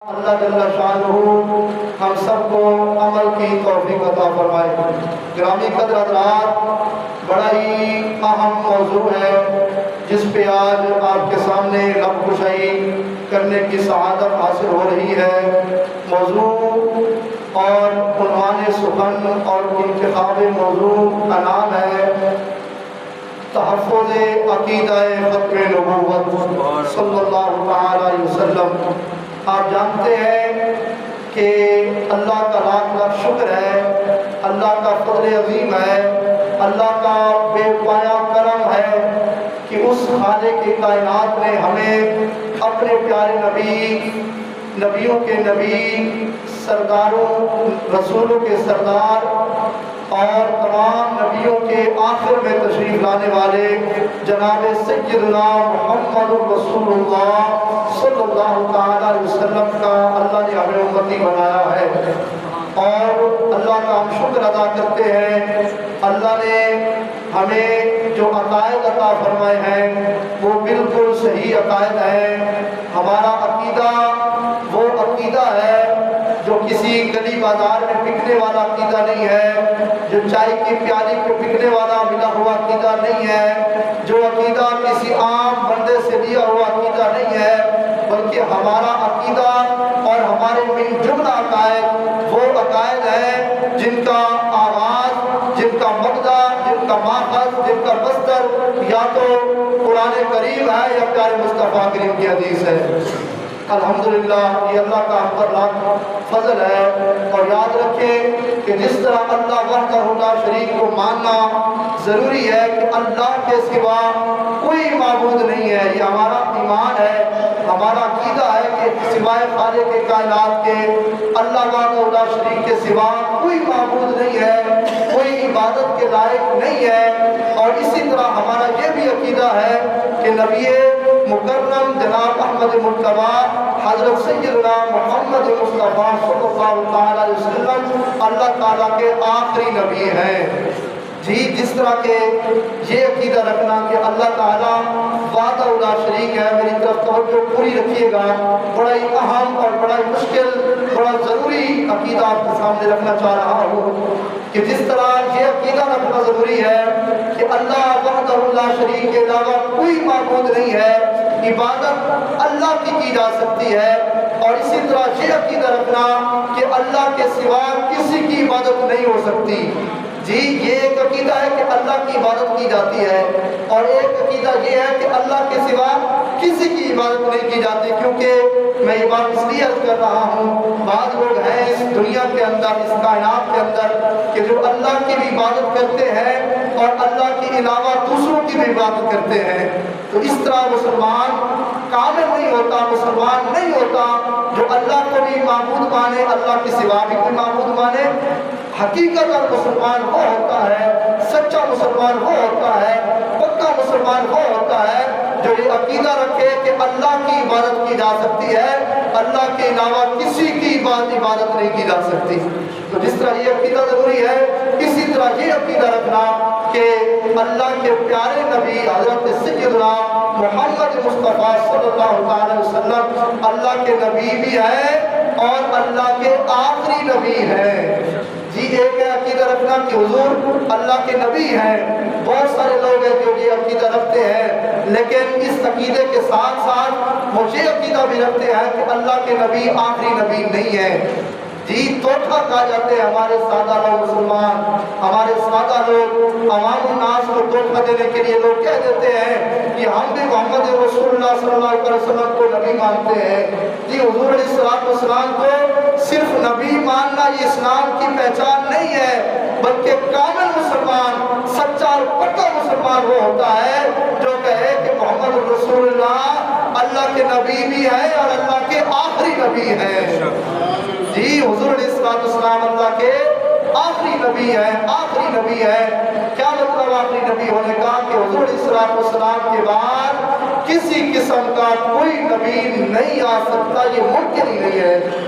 اللہ جل شانہ ہم سب کو عمل کی توفیق عطا فرمائے۔ گرامی قدر حضرات، بڑا ہی اہم موضوع ہے جس پہ آج آپ کے سامنے لب کشائی کرنے کی سعادت حاصل ہو رہی ہے۔ موضوع اور عنوان سخن اور انتخاب موضوع کا نام ہے تحفظ عقیدہ ختم نبوت صلی اللہ تعالی علیہ وسلم۔ آپ جانتے ہیں کہ اللہ کا لاکھ لاکھ شکر ہے، اللہ کا فضل عظیم ہے، اللہ کا بے پایا کرم ہے کہ اس خالق کی کائنات نے ہمیں اپنے پیارے نبی، نبیوں کے نبی، سرداروں رسولوں کے سردار اور تمام نبیوں کے آخر میں تشریف لانے والے جناب سیدنا محمد رسول اللہ صلی اللہ تعالی علیہ وسلم کا اللہ نے ہمیں امتی بنایا ہے، اور اللہ کا ہم شکر ادا کرتے ہیں۔ اللہ نے ہمیں جو عقائد عطا فرمائے ہیں وہ بالکل صحیح عقائد ہیں۔ ہمارا عقیدہ وہ عقیدہ ہے جو کسی گلی بازار میں بکنے والا عقیدہ نہیں ہے، جو چائے کی پیالی کو بکنے والا ملا ہوا عقیدہ نہیں ہے، جو عقیدہ کسی عام بندے سے لیا ہوا عقیدہ نہیں ہے، بلکہ ہمارا عقیدہ اور ہمارے من جملہ عقائد وہ عقائد ہیں جن کا آغاز، جن کا مبدا، جن کا ماخذ، جن کا مصدر یا تو قرآن کریم ہے یا پیارے مصطفیٰ کریم کی حدیث ہے۔ الحمدللہ یہ اللہ کا ہم پر لاکھ فضل ہے، اور یاد رکھیں کہ جس طرح اللہ وحدہ لا شریک کو ماننا ضروری ہے کہ اللہ کے سوا کوئی معبود نہیں ہے، یہ ہمارا ایمان ہے، ہمارا عقیدہ ہے کہ سوائے خالق کے کائنات کے اللہ وحدہ لا شریک کے سوا کوئی معبود نہیں ہے، کوئی عبادت کے لائق نہیں ہے۔ اور اسی طرح ہمارا یہ بھی عقیدہ ہے کہ نبی مکرم جناب احمد مجتبیٰ حضرت سیدنا محمد مصطفیٰ صلی اللہ علیہ وسلم اللہ تعالیٰ کے آخری نبی ہیں۔ جی جس طرح کہ یہ عقیدہ رکھنا کہ اللہ تعالیٰ وحدہ لا شریک ہے، میری طرف توجہ پوری رکھیے گا، بڑا ہی اہم اور بڑا ہی مشکل، بڑا ضروری عقیدہ آپ کے سامنے رکھنا چاہ رہا ہوں کہ جس طرح یہ عقیدہ رکھنا ضروری ہے کہ اللہ وحدہ لا شریک کے علاوہ کوئی معبود نہیں ہے، عبادت اللہ کی جا سکتی ہے، اور اسی طرح یہ عقیدہ رکھنا کہ اللہ کے سوا کسی کی عبادت نہیں ہو سکتی۔ جی یہ ایک عقیدہ ہے کہ اللہ کی عبادت کی جاتی ہے، اور ایک عقیدہ یہ ہے کہ اللہ کے سوا کسی کی عبادت نہیں کی جاتی، کیونکہ میں یہ بات اس لیے عرض کر رہا ہوں بعض لوگ ہیں اس دنیا کے اندر، اس کائنات کے اندر کہ جو اللہ کی بھی عبادت کرتے ہیں اور اللہ کے علاوہ دوسروں کی بھی عبادت کرتے ہیں، تو اس طرح مسلمان کامل نہیں ہوتا، مسلمان نہیں ہوتا جو اللہ کو بھی معبود مانے، اللہ کے سوا بھی کوئی معبود مانے۔ حقیقت اور مسلمان وہ ہوتا ہے، سچا مسلمان وہ ہوتا ہے، پکا مسلمان وہ ہوتا ہے جو یہ عقیدہ رکھے کہ اللہ کی عبادت کی جا سکتی ہے، اللہ کے علاوہ کسی کی عبادت نہیں کی جا سکتی۔ تو جس طرح یہ عقیدہ ضروری ہے، اسی طرح یہ عقیدہ رکھنا کہ اللہ کے پیارے نبی حضرت سیدنا محمد مصطفیٰ صلی اللہ علیہ وسلم اللہ کے نبی بھی ہیں اور اللہ کے آخری نبی ہیں۔ جی ایک ہے عقیدہ رکھنا کہ حضور اللہ کے نبی ہیں، بہت سارے لوگ ہیں جو یہ عقیدہ رکھتے ہیں، لیکن اس عقیدے کے ساتھ ساتھ وہ یہ عقیدہ بھی رکھتے ہیں کہ اللہ کے نبی آخری نبی نہیں ہے۔ جی توٹھا کہا جاتے ہیں ہمارے سادہ لوگ مسلمان، ہمارے سادہ لوگ عوام الناس کو دھوکہ دینے کے لیے لوگ کہہ دیتے ہیں کہ ہم بھی محمد رسول اللہ صلی اللہ علیہ وسلم کو نبی مانتے ہیں۔ جی حضور علیہ السلام کو صرف نبی ماننا یہ اسلام کی پہچان نہیں ہے، بلکہ کامل مسلمان، سچا اور پکا مسلمان وہ ہوتا ہے جو کہے کہ محمد رسول اللہ اللہ کے نبی بھی ہے اور اللہ کے آخری نبی ہے۔ جی حضور علیہ السلام اللہ کے آخری نبی ہے، آخری نبی ہے۔ کیا مطلب آخری نبی ہونے کا؟ کہ حضور علیہ السلام کے بعد کسی قسم کا کوئی نبی نہیں آ سکتا، یہ ممکن ہی نہیں ہے۔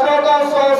1400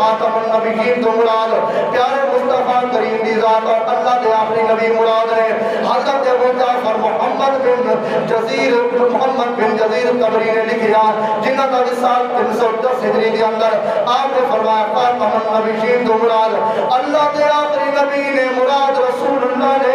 خاتم النبیین تو مراد پیارے مصطفیٰ کریم دی ذات اور اللہ دے آخری نبی مراد ہے حضرت ابو جعفر محمد بن جزیر طبری نے لکھیا جنہ کا وصال 310 ہجری کے اندر آپ نے فرمایا خاتم النبیین تو مراد اللہ دے آخری نبی نے مراد رسول اللہ نے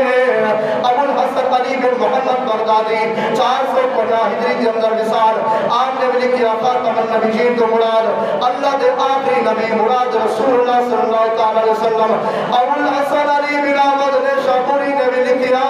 ابو الحسن علی بن محمد بغدادی 450 ہجری کے اندر وصال آپ نے بھی لکھیا خاتم النبیین تو مراد اللہ دے آخری نبی مراد رسول اللہ صلی اللہ علیہ وسلم ابو الحسن علی بن احمد نے شاپوری نے بھی لکھیا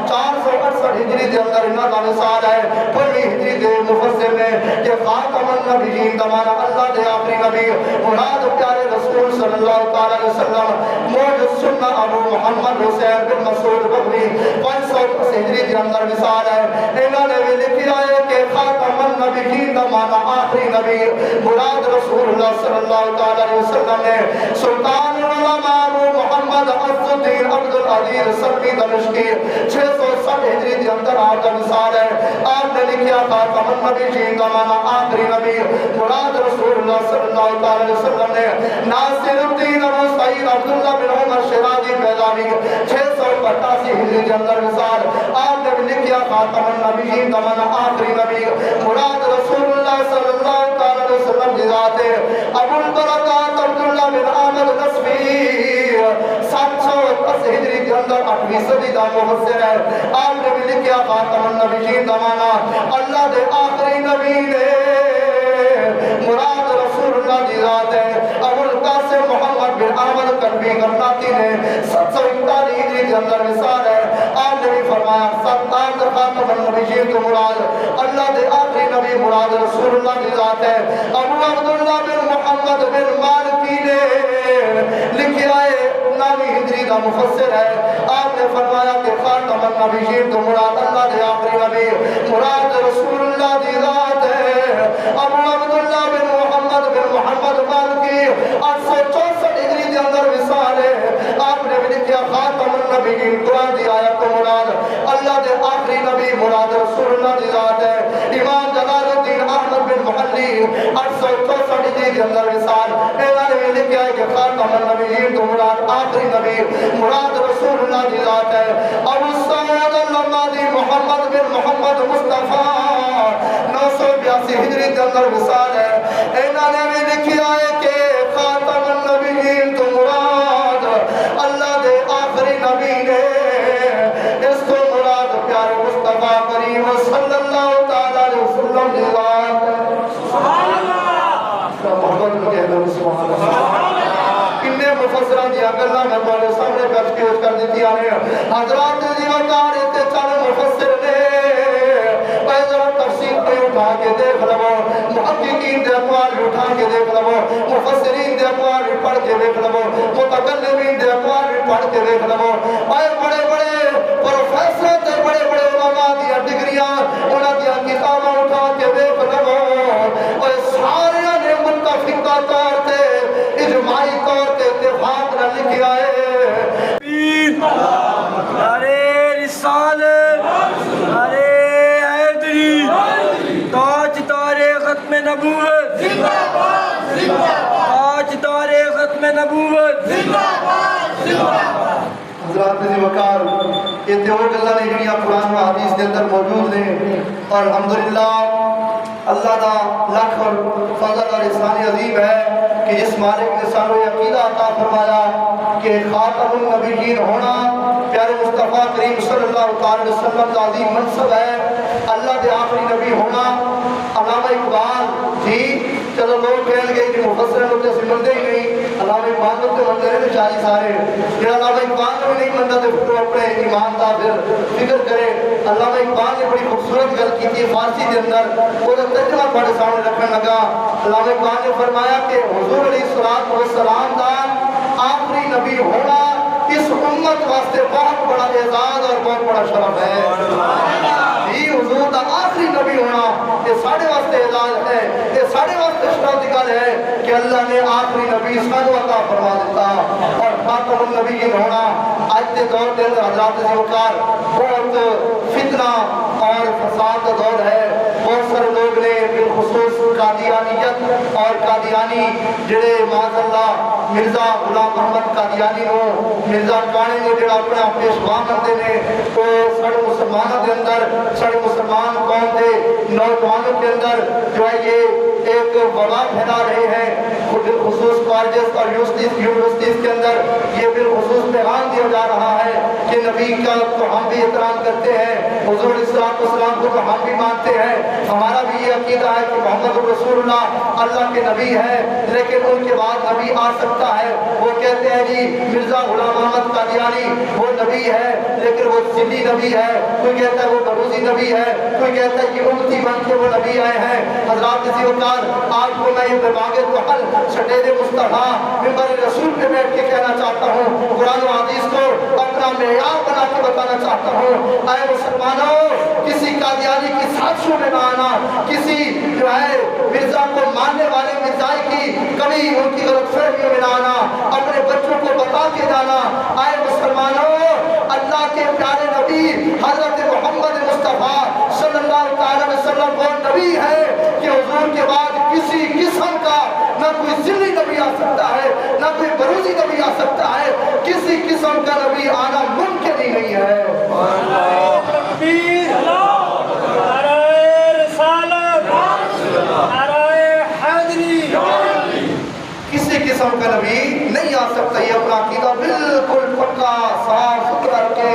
468 ہجری کے اندر انہاں کا وصال ہے 15 ہجری کے مفسر نے کہ خاتم النبیین دمانا اللہ دے آخری نبی مراد پیارے رسول صلی اللہ علیہ وسلم موجود سنہ ابو محمد حسین بن مسعود بغوی 510 ہجری کے اندر وصال ہے انہوں نے بھی لکھیا ہے کہ خاتم النبیین دمانا آخری نبی مراد رسول اللہ صلی اللہ علیہ وسلم نے سلطان العلماء ابو محمد عز الدین عبد العزیز سلمی دمشقی 660 ہجری کے اندر آپ کا وصال ہے آپ نے لکھیا خاتم النبیین دمانا آخری نبی مراد رسول اللہ صلی اللہ علیہ وسلم نے ناصر الدین ابو سعید عبداللہ بن عمر شیرازی بیضاوی 685 ہجری کے اندر وصال آپ نے لکھیا خاتم النبیین دمانا آخری نبی مراد رسول اللہ صلی اللہ علیہ وسلم کی ذات ہے ابو البرکات عبداللہ بن احمد نصفی 710 ہجری کے اندر 8ویں صدی کا مفسر ہے آپ نے بھی لکھیا خاتم النبیین دمانا اللہ دے آخری نبی نے مراد رسول اللہ کی ذات ہے ابو القاسم محمد بن احمد قلبی غرناطی نے 741 ہجری کے اندر وصال ہے آپ نے بھی فرمایا ستان خاتم النبیین تو مراد اللہ دے آخری نبی مراد رسول اللہ کی ذات ہے ابو عبداللہ بن محمد بن مالکی نے لکھیا ہے 9ویں ہجری کا مفسر ہے آپ نے فرمایا کہ خاتم النبیین تو مراد اللہ دے آخری نبی مراد رسول اللہ کی ذات ہے ابو عبداللہ بن محمد مالکی 864 ہجری کے اندر وصال ہے آپ نے بھی لکھیا خاتم النبیین قرآن دی آیت کو مراد اللہ دے آخری نبی مراد رسول اللہ کی ذات ہے امام جلال الدین احمد بن محلی 864 ہجری کے اندر وصال انہوں نے بھی لکھیا ہے کہ خاتم النبیین تو مراد آخری نبی مراد رسول اللہ کی ذات ہے ابو سعود النمادی محمد بن محمد مصطفیٰ 982 ہجری کے اندر وصال ہے انہوں نے بھی لکھیا ہے کہ خاتم النبیین تو مراد اللہ دے آخری نبی نے اس کو مراد پیارے مصطفیٰ کریم صلی اللہ علیہ وسلم کی ذات ہے سبحان اللہ محمد کو کہہ دو سبحان اللہ کنے مفسران دی اگلا میں تمہارے سامنے پیش کر دیتی آنے حضرات دی وقار تے چار مفسر نے ذرا تفسیر پہ اٹھا کے دیکھ لو محققین دے اقوال اٹھا کے دیکھ لو مفسرین دے اقوال پڑھ کے دیکھ لو متکلمین دے اقوال پڑھ کے دیکھ لو اے بڑے بڑے پروفیسر تے بڑے بڑے علماء دی ڈگریاں انہاں دی کتاباں اٹھا کے دیکھ لو اے سارے نے متفقہ طور تے اجماعی طور تے اتفاق نہ لکھیا ہے نعرے رسالت نعرے تاج دارے ختم نبوت زندہ باد زندہ باد تاج دارے ختم نبوت زندہ باد زندہ باد حضرات دی وقار یہ تے اور گلاں نے جڑیاں قرآن و حدیث دے اندر موجود نے اور الحمدللہ اللہ دا لاکھ اور فضل اور احسان عظیم ہے کہ جس مالک نے سانو عقیدہ عطا فرمایا کہ خاتم النبیین ہونا پیارے مصطفیٰ کریم صلی اللہ علیہ وسلم کا عظیم منصب ہے اللہ دے آخری نبی ہونا علامہ اقبال جی چلو لوگ کہنے گئے کہ مفسرین ہوتے سے مندے ہی نہیں علامہ اقبال ہوتے مندے رہے چاہی سارے جنہا علامہ اقبال نے بھی نہیں مندہ تو پھر اپنے ایمان کا پھر فکر کرے علامہ اقبال نے بڑی خوبصورت گل کی تھی فارسی کے اندر وہ جب ترجمہ پڑھے سامنے رکھنے لگا علامہ اقبال نے فرمایا کہ حضور علیہ السلام دا آخری نبی ہونا اس امت واسطے بہت بڑا اعزاز اور بہت بڑا شرف ہے یہ حضور دا آخری نبی ہونا یہ ساڑھے واسطے اعزاز ہے یہ ساڑھے واسطے شرف دکھل ہے کہ اللہ نے آخری نبی سانو عطا فرما دیتا اور خاتم النبیین ہونا آج کے دور کے اندر حضرات ذوقار بہت فتنہ اور فساد کا دور ہے، بہت سارے لوگ نے بالخصوص قادیانیت اور قادیانی جڑے معاذ اللہ مرزا غلام محمد قادیانی ہو، مرزا کانے نے جڑا اپنے آپ پیشوا بنتے نے، تو سارے مسلمانوں کے اندر، سارے مسلمان قوم کے نوجوانوں کے اندر جو ہے یہ ایک وبا پھیلا رہے ہیں، بالخصوص کالجز اور یونیورسٹیز کے اندر یہ بالخصوص پیغام دیا جا رہا ہے کہ نبی کا تو ہم بھی احترام کرتے ہیں، حضور السلام کو تو ہم بھی مانتے ہیں، ہمارا بھی یہ عقیدہ ہے کہ محمد رسول اللہ اللہ کے نبی ہے، لیکن ان کے بعد نبی آ سکتا ہے۔ وہ کہتے ہیں جی مرزا غلام محمد قادیانی وہ نبی ہے لیکن وہ سندھی نبی ہے، کوئی کہتا ہے وہ بروزی نبی ہے، کوئی کہتا ہے کہ امتی بن کے وہ نبی آئے ہیں۔ حضرات اسی وقت آپ کو میں یہ بباغ الوحل شدید مصطفیٰ ممبر رسول پہ بیٹھ کے کہنا چاہتا ہوں، قرآن و حدیث کو اپنا معیار بنا کے بتانا چاہتا ہوں، اے مسلمانوں کسی قادیانی کی سازشوں میں نہ آنا، کسی جو ہے مرزا کو ماننے والے مرزائی کی کبھی ان کی غلط فہمیوں میں نہ آنا، اپنے بچوں کو بتا کے جانا۔ اے مسلمانوں اللہ کے پیارے نبی حضرت محمد مصطفیٰ صلی اللہ علیہ وسلم وہ نبی ہے کہ حضور کے بعد کسی قسم کا نہ کوئی ذلی نبی آ سکتا ہے، نہ کوئی بروزی نبی آ سکتا ہے، کسی قسم کا نبی آنا ممکن ہی نہیں ہے۔ کسی قسم کا نبی نہیں آ سکتا، یہ اپنا عقیدہ بالکل پکا صاف ستھرا رکھے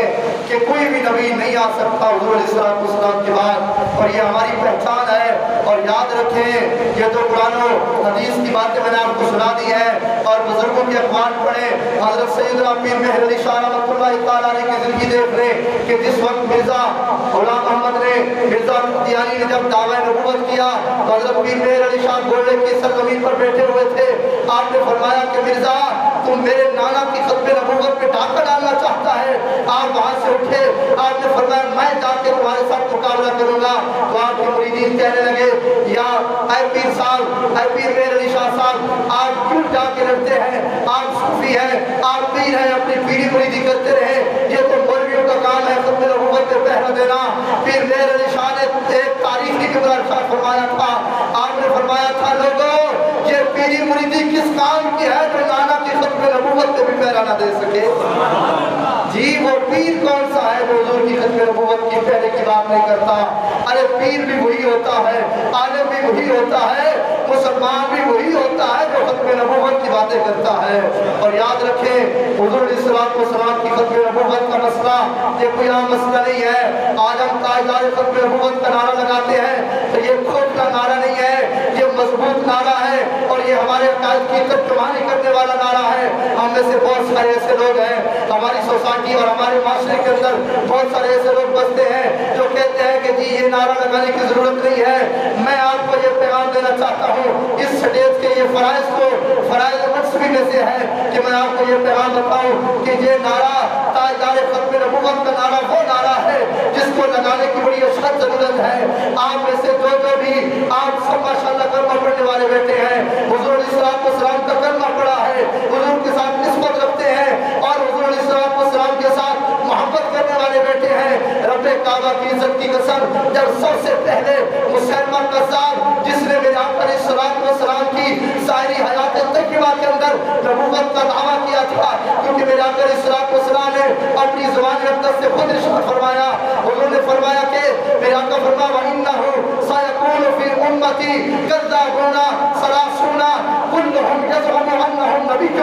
کہ کوئی بھی نبی نہیں آ سکتا حضور علیہ السلام کے بعد، اور یہ ہماری پہچان ہے۔ اور یاد رکھیں یہ تو قرآن و حدیث کی باتیں میں نے آپ کو سنا دی ہے، اور بزرگوں کے اقوال پڑھیں، حضرت سیدنا پیر مہر علی شاہ رحمۃ اللہ تعالیٰ علیہ کی زندگی دیکھ لیں کہ جس وقت مرزا غلام محمد نے مرزا قادیانی نے جب دعویٰ نبوت کیا تو حضرت پیر مہر علی شاہ گولڈے کی سرزمین پر بیٹھے ہوئے تھے، آپ نے فرمایا کہ مرزا تم میرے نانا کی ختم نبوت پہ ڈاکہ ڈالنا چاہتا ہے؟ آپ وہاں سے اٹھے، آپ نے فرمایا میں جا کے تمہارے ساتھ مقابلہ کروں گا۔ تو آپ کے مریدین کہنے لگے یا اے پیر صاحب، اے پیر مہر علی شاہ صاحب، آپ کیوں جا کے لڑتے ہیں؟ آپ صوفی ہیں، آپ پیر ہیں، اپنی پیری مریدی کرتے رہے، یہ تو مولویوں کا کام ہے ختم نبوت پہ پہرا دینا۔ پیر مہر علی شاہ نے ایک تاریخی جملہ ارشاد فرمایا تھا، آپ نے فرمایا تھا لوگوں یہ پیری مریدی کس کام کی ہے جو نانا کی ختم نبوت پہ بھی پہرا نہ دے سکے؟ جی وہ پیر کون سا ہے جو حضور کی ختم نبوت کی پہرے کی بات نہیں کرتا؟ ارے پیر بھی وہی ہوتا ہے، عالم بھی وہی ہوتا ہے، مسلمان بھی وہی ہوتا ہے جو ختم نبوت کی باتیں کرتا ہے۔ اور یاد رکھیں حضور علیہ السلام کی ختم نبوت کا مسئلہ یہ کوئی عام مسئلہ نہیں ہے۔ آج ہم تاجدار ختم نبوت کا نعرہ لگاتے ہیں تو یہ کھوٹا نعرہ نہیں ہے، یہ مضبوط نعرہ ہے اور یہ ہمارے عقائد کی ترجمانی کرنے والا نعرہ ہے۔ ہم میں سے بہت سارے ایسے لوگ ہیں ہماری سوسائٹی اور ہمارے معاشرے کے اندر، بہت سارے ایسے لوگ بستے ہیں جو کہتے ہیں کہ جی یہ نعرہ لگانے کی ضرورت نہیں ہے۔ میں آپ کو یہ پیغام دینا چاہتا ہوں، اس سٹیج کے یہ فرائض کو فرائض مقصدی میں سے ہے کہ میں آپ کو یہ پیغام بتاؤں کہ یہ نعرہ تاجدار ختم نبوت کا نعرہ وہ نعرہ ہے جس کو لگانے کی بڑی اشد ضرورت ہے۔ آپ میں سے جو بھی آپ سب ماشاءاللہ کلمہ پڑھنے والے بیٹھے ہیں، حضور علیہ السلام کا کلمہ پڑھا ہے، حضور کے ساتھ نسبت رکھتے ہیں اور حضور علیہ السلام کے ساتھ محبت کرنے والے بیٹھے ہیں، رب کعبہ کی عزت کی قسم جب سب سے پہلے مسلمہ قذاب جس نے میرے آقا علیہ السلام کی ظاہری حیات طیبہ کے اندر نبوت کا دعویٰ کیا تھا، کیونکہ میرے آقا علیہ السلام نے اپنی زبان اقدس سے خود ارشاد فرمایا، حضور نے فرمایا کہ میرے آقا فرمایا وَإِنَّهُ سَيَكُونُ فِي أُمَّتِي كَذَّابُونَ ثَلَاثُونَ كُلُّهُمْ يَزْعُمُ أَنَّهُ نَبِيٌّ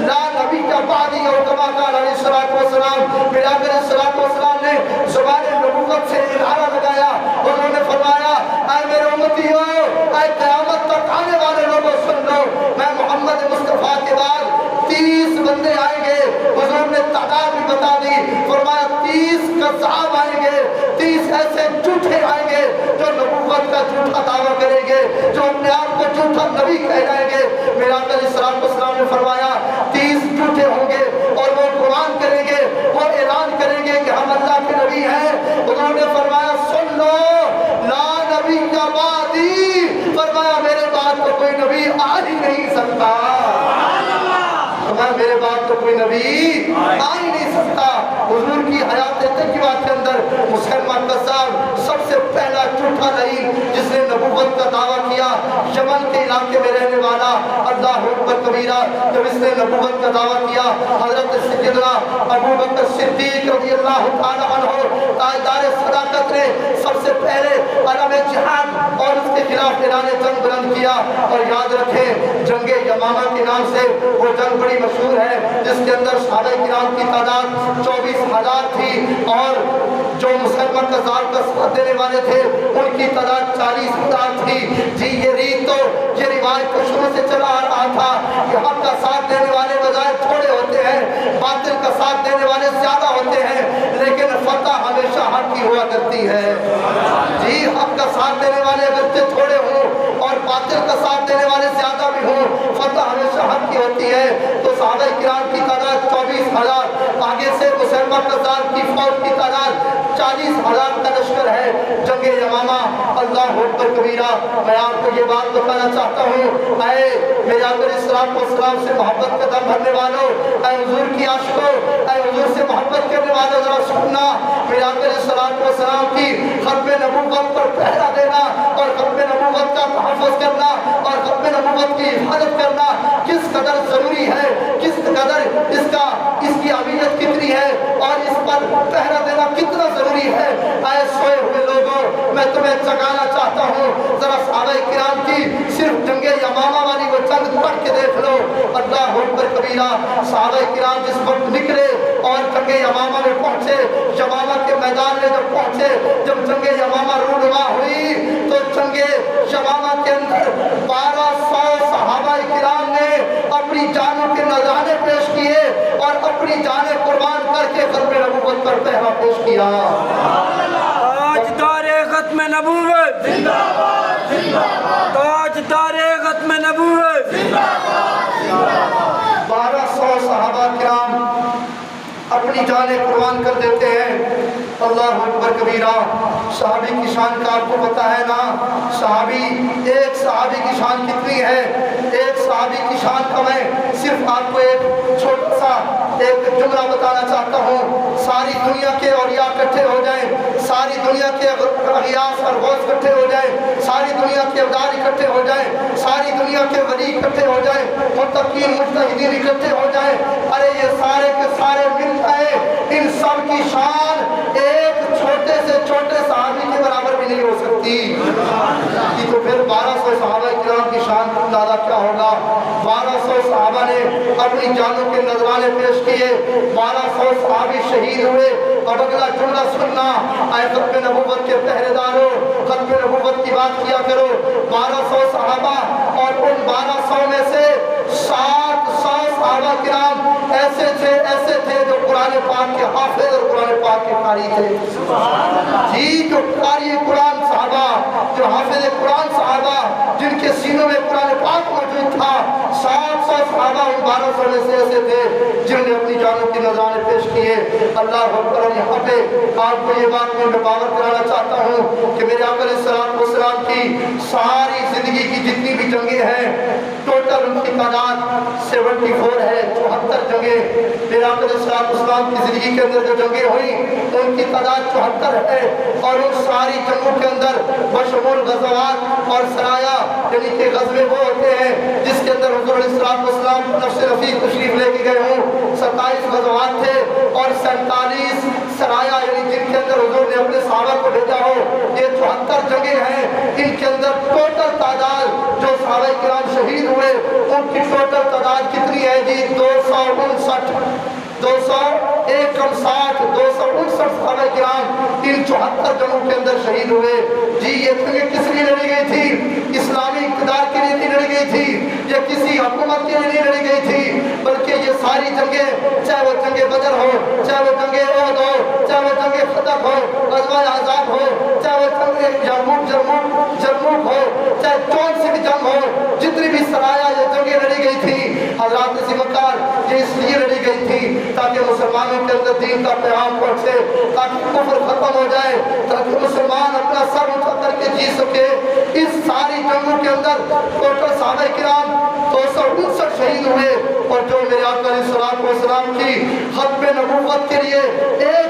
لَا نَبِيَّ بَعْدِي أَوْ كَمَا قَالَ عَلَيْهِ الصَّلَاةُ وَالسَّلَامُ۔ میرے آقا علیہ السلام نے زبان نبوت سے نعرہ لگایا، حضور نے فرمایا اے میرے امتیوں، اے قیامت تک آنے والے لوگوں سن لو، میں محمد مصطفیٰ کے بعد 30 بندے آئیں گے۔ حضور نے تعداد بھی بتا دی، فرمایا 30 کذاب آئیں گے، 30 ایسے جھوٹے آئیں گے جو نبوت کا جھوٹا دعویٰ کریں گے، جو اپنے آپ کو جھوٹا نبی کہلائیں گے۔ میرے آقا علیہ السلام نے فرمایا 30 جھوٹے ہوں گے اور وہ قرآن کریں گے، وہ اعلان کریں گے کہ ہم اللہ کے نبی ہیں۔ حضور نے فرمایا سن لو لا نبی کا بعدی، فرمایا میرے بعد تو کوئی نبی آ ہی نہیں سکتا، فرمایا میرے بعد تو کوئی نبی آ ہی نہیں سکتا۔ حضور کی حیات طیبہ کے اندر مسلمان قذاب سب سے پہلا جھوٹا نہیں جس نے نبوت کا دعویٰ کیا، یمن کے علاقے میں رہنے والا، اللہ اکبر کبیرہ، جب اس نے نبوت کا دعویٰ کیا، حضرت سیدنا ابو بکر صدیق رضی اللہ تعالیٰ عنہ تاجدار صداقت نے سب سے پہلے علم جہاد اور اس کے خلاف اعلان جنگ بلند کیا۔ اور یاد رکھیں جنگ یمامہ کے نام سے وہ جنگ بڑی مشہور ہے جس کے اندر صحابہ کرام کی تعداد 24,000 تھی، اور جو مسلمہ کذاب کا ساتھ دینے والے تھے ان کی تعداد 40,000 تھی۔ جی یہ ریت تو یہ روایت تو شروع سے چلا آ رہا تھا کہ حق کا ساتھ دینے والے بجائے تھوڑے ہوتے ہیں، باطل کا ساتھ دینے والے زیادہ ہوتے ہیں، لیکن فتح ہمیشہ حق کی ہوا کرتی ہے۔ جی حق کا ساتھ دینے والے اگرچہ تھوڑے ہوں اور باطل کا ساتھ دینے والے زیادہ بھی ہوں، فتح ہمیشہ حق کی ہوتی ہے۔ تو صحابہ کرام کی تعداد 24,000، آگے سے مسلمہ کذاب کی فوج کی تعداد 40,000 کا لشکر ہے۔ جنگ یمامہ، اللہ اکبر کبیرہ، میں آپ کو یہ بات بتانا چاہتا ہوں، اے میرے آقا علیہ السلام سے محبت کا دم بھرنے والوں، اے حضور کی عاشقوں، اے حضور سے محبت کرنے والوں، ذرا سننا، میرے آقا علیہ السلام کی ختم نبوت پر پہرا دینا اور ختم نبوت کا تحفظ کرنا اور ختم نبوت کی حفاظت کرنا کس قدر ضروری ہے، کس قدر اس کی اہمیت کتنی ہے اور اس پر پہرا دینا کتنا ضروری ہے۔ اے سوئے ہوئے لوگوں، میں تمہیں جگانا چاہتا ہوں، ذرا صحابہ کرام کی صرف جنگ یمامہ والی وہ جنگ پڑھ کے دیکھ لو۔ اللہ اکبر کبیرہ، صحابہ کرام جس وقت نکلے اور جنگ یمامہ میں پہنچے، یمامہ کے میدان میں جب پہنچے، جب جنگ یمامہ رونما ہوئی تو جنگ یمامہ کے اندر 1200 صحابہ کرام نے اپنی جانوں کے نذرانے پیش کیے اور اپنی جانیں قربان کر کے ختم نبوت پر پہرا پیش کیا۔ تاجدار ختم نبوت، تاجدار ختم نبوت، 1200 صحابہ کرام اپنی جانیں قربان کر دیتے ہیں۔ اللہ اکبر کبیرہ، صحابی کی شان کا آپ کو پتہ ہے نا، ایک صحابی کی شان کتنی ہے؟ ایک صحابی کی شان کا میں صرف آپ کو ایک چھوٹا سا ایک جملہ بتانا چاہتا ہوں۔ ساری دنیا کے اولیاء اکٹھے ہو جائیں، ساری دنیا کے اغیاث اور غوث اکٹھے ہو جائیں، ساری دنیا کے ابدال اکٹھے ہو جائیں، ساری دنیا کے ولی اکٹھے ہو جائیں، متقین مجتہدین اکٹھے ہو جائیں، ارے یہ سارے کے سارے مل جائیں، ان سب کی شان ایک چھوٹے سے چھوٹے صحابی کے برابر بھی نہیں ہو سکتی۔ تو پھر 1200 صحابہ کرام کی شان کا اندازہ کیا ہوگا؟ 1200 صحابہ نے اپنی جانوں کے نذرانے پیش کیے، 1200 صحابی شہید ہوئے۔ اب اگلا جملہ سننا، اے ختم نبوت کے پہرے داروں، ختم نبوت کی بات کیا کرو۔ 1200 صحابہ اور ان 1200 میں سے 700 صحابہ کرام ایسے تھے جو قرآن پاک کے حافظ اور قرآن پاک کے قاری تھے۔ جی جو قاری قرآن صحابہ، جو حافظ قرآن صحابہ، جن کے سینوں میں قرآن پاک موجود تھا، 700 صحابہ ان 1200 میں سے ایسے تھے جنہوں نے اپنی جانوں کی نذرانے پیش کیے۔ اللہ اکبر، یہاں پہ آپ کو یہ بات میں باور کرانا چاہتا ہوں کہ میرے آقا علیہ السلام کی ساری زندگی کی جتنی بھی جنگیں ہیں، ٹوٹل ان کی تعداد 74 ہے، 74 جنگیں۔ میرے آقا علیہ السلام کی زندگی کے اندر جو جنگیں ہوئیں ان کی تعداد 74 ہے، اور ان ساری جنگوں کے اندر بشمول غزوات اور سرایا، یعنی کہ غزوے وہ ہوتے ہیں جس کے اندر حضور علیہ السلام نفس رفیق تشریف لے کے گئے ہوں، 27 غزوات تھے اور 47 سرایا، یعنی جن کے اندر حضور نے اپنے صحابہ کو بھیجا ہو۔ یہ 74 جنگیں ہیں، ان کے اندر ٹوٹل تعداد جو صحابہ کرام شہید ہوئے ان کی ٹوٹل تعداد کتنی ہے جی؟ 259 صحابہ کرام ان 74 جنگوں کے اندر شہید ہوئے۔ جی یہ جنگیں کس لیے لڑی گئی تھی؟ اسلامی اقتدار کے لیے لڑی گئی تھی، یہ کسی حکومت کے لیے نہیں لڑی گئی تھی، بلکہ یہ ساری جنگیں، چاہے وہ جنگ بدر ہو، چاہے وہ جنگ احد ہو، چاہے وہ جنگ خندق ہو، غزوہ احزاب ہو، چاہے وہ جنگ یرموک ہو، چاہے کون سی بھی جنگ ہو، جتنی بھی سرایا یہ جنگیں لڑی گئی تھی، حضرات ذمکار یہ اس لیے لڑی گئی تھی تاکہ مسلمانوں کے اندر دین کا پیغام پہنچے، تاکہ کفر ختم ہو جائے، تاکہ مسلمان اپنا سر اٹھا کر کے جی سکے۔ اس ساری جنگوں کے اندر ٹوٹل صحابہ کرام 259 شہید ہوئے، اور جو میرے آقا علیہ السلام کی ختم نبوت کے لیے ایک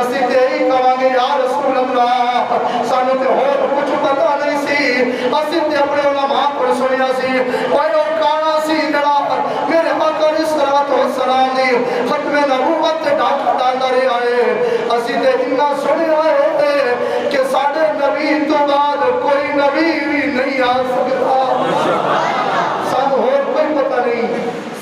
ਅਸੀਂ ਤੇ ਹੀ ਕਵਾਂਗੇ ਯਾ ਰਸੂਲ ਅੱਲਾਹ, ਸਾਨੂੰ ਤੇ ਹੋਰ ਕੁਝ ਪਤਾ ਨਹੀਂ ਸੀ, ਅਸੀਂ ਤੇ ਆਪਣੇ ਉਲਮਾ ਕੋਲ ਸੁਣਿਆ ਸੀ, ਓਏ ਉਹ ਕਾਣਾ ਸੀ ਜਿਹੜਾ ਮੇਰੇ ਆਕਾ ਅਲੈਹਿਸਸਲਾਤੁ ਵਸਸਲਾਮ ਦੀ ਖਤਮ ਨਬੂਵਤ ਤੇ ਡਾਕਾ ਡਾਲਦਾ ਰਿਹਾ ਹੈ। ਅਸੀਂ ਤੇ ਇੰਨਾ ਸੁਣਿਆ ਹੈ ਕਿ ਸਾਡੇ ਨਬੀ ਤੋਂ ਬਾਅਦ ਕੋਈ ਨਬੀ ਵੀ ਨਹੀਂ ਆ ਸਕਦਾ। ਸਾਨੂੰ ਹੋਰ ਕੋਈ ਪਤਾ ਨਹੀਂ,